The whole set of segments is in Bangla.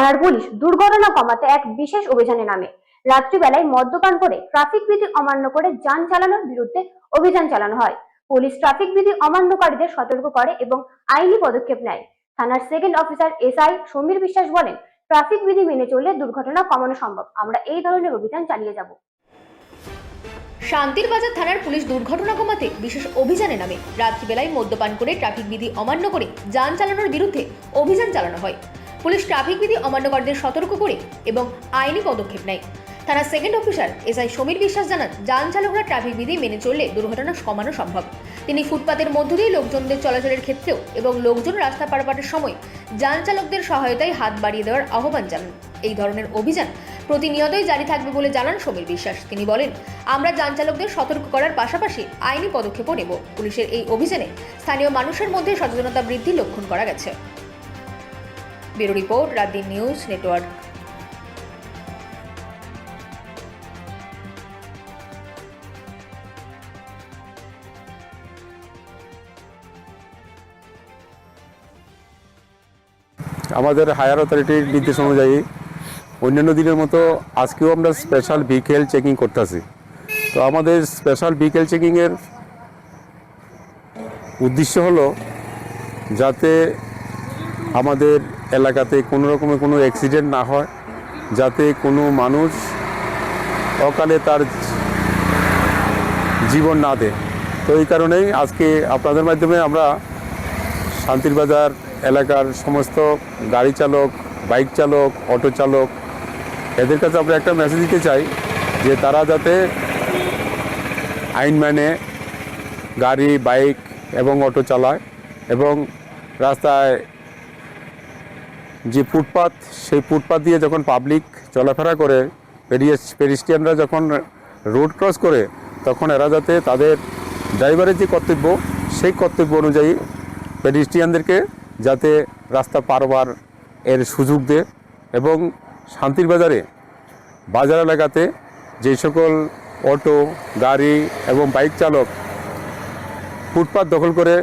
থানার পুলিশ দুর্ঘটনা কমাতে এক বিশেষ অভিযানে নামে। রাত্রিবেলায় মদ্যপান করে ট্রাফিক বিধি অমান্য করে যান চালানোর বিরুদ্ধে অভিযান চালানো হয়। পুলিশ ট্রাফিক বিধি অমান্যকারীদের সতর্ক করে এবং আইনি পদক্ষেপ নেয়। থানার সেকেন্ড অফিসার এসআই সমীর বিশ্বাস বলেন, ট্রাফিক বিধি মেনে চললে দুর্ঘটনা কমানো সম্ভব। আমরা এই ধরনের অভিযান চালিয়ে যাব। শান্তির বাজার থানার পুলিশ দুর্ঘটনা কমাতে বিশেষ অভিযানে নামে। রাত্রিবেলায় মদ্যপান করে ট্রাফিক বিধি অমান্য করে যান চালানোর বিরুদ্ধে অভিযান চালানো হয়। পুলিশ ট্রাফিক বিধি অমান্যকারীদের সতর্ক করে এবং আইনি পদক্ষেপ নেয়। থানার সেকেন্ড অফিসার এসআই সমীর বিশ্বাস জানান, যান চালকরা ট্রাফিক বিধি মেনে চললে দুর্ঘটনা কমানো সম্ভব। তিনি ফুটপাতের মধ্য দিয়ে লোকজনদের চলাচলের ক্ষেত্রেও এবং লোকজন রাস্তা পারাপারের সময় যান চালকদের সহায়তায় হাত বাড়িয়ে দেওয়ার আহ্বান জানান। এই ধরনের অভিযান প্রতিনিয়তই জারি থাকবে বলে জানান সমীর বিশ্বাস। তিনি বলেন, আমরা যান চালকদের সতর্ক করার পাশাপাশি আইনি পদক্ষেপও নেব। পুলিশের এই অভিযানে স্থানীয় মানুষের মধ্যে সচেতনতা বৃদ্ধির লক্ষণ করা গেছে। Bureau report, রাতদিন news network. আমাদের হায়ার অথরিটির নির্দেশ অনুযায়ী অন্যান্য দিনের মতো আজকেও আমরা স্পেশাল ভেহিকেল চেকিং করতেছি। তো আমাদের স্পেশাল ভেহিকেল চেকিংয়ের উদ্দেশ্য হলো যাতে আমাদের এলাকাতে কোনো রকমের কোনো অ্যাক্সিডেন্ট না হয়, যাতে কোনো মানুষ অকালে তার জীবন না দেয়। তো এই কারণেই আজকে আপনাদের মাধ্যমে আমরা শান্তির বাজার এলাকার সমস্ত গাড়ি চালক, বাইক চালক, অটো চালক এদের কাছে আমরা একটা মেসেজ দিতে চাই যে তারা যাতে আইন মেনে গাড়ি, বাইক এবং অটো চালায় এবং রাস্তায় যে ফুটপাত, সেই ফুটপাত দিয়ে যখন পাবলিক চলাফেরা করে, পেডিস্ট্রিয়ানরা যখন রোড ক্রস করে, তখন এরা যাতে তাদের ড্রাইভারের যে কর্তব্য, সেই কর্তব্য অনুযায়ী পেডিস্ট্রিয়ানদেরকে যাতে রাস্তা পারবার এর সুযোগ দেয়। এবং শান্তির বাজারে বাজার এলাকাতে যে সকল অটো, গাড়ি এবং বাইক চালক ফুটপাত দখল করে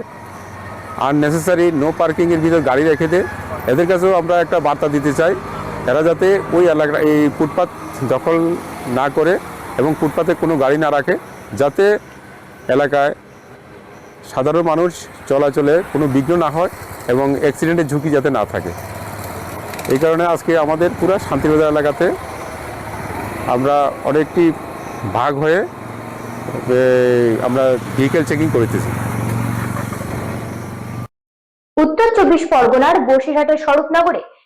আননেসেসারি নো পার্কিংয়ের ভিতর গাড়ি রেখে দেয়, এদের কাছেও আমরা একটা বার্তা দিতে চাই, এরা যাতে ওই এলাকা এই ফুটপাত দখল না করে এবং ফুটপাতে কোনো গাড়ি না রাখে, যাতে এলাকায় সাধারণ মানুষ চলাচলে কোনো বিঘ্ন না হয় এবং অ্যাক্সিডেন্টের ঝুঁকি যাতে না থাকে। এই কারণে আজকে আমাদের পুরো শান্তিবাজার এলাকাতে আমরা অনেকটি ভাগ হয়ে আমরা ভেহিকেল চেকিং করতেছি। উত্তর 24 পরগনার বসিরহাটের স্বরূপনগরে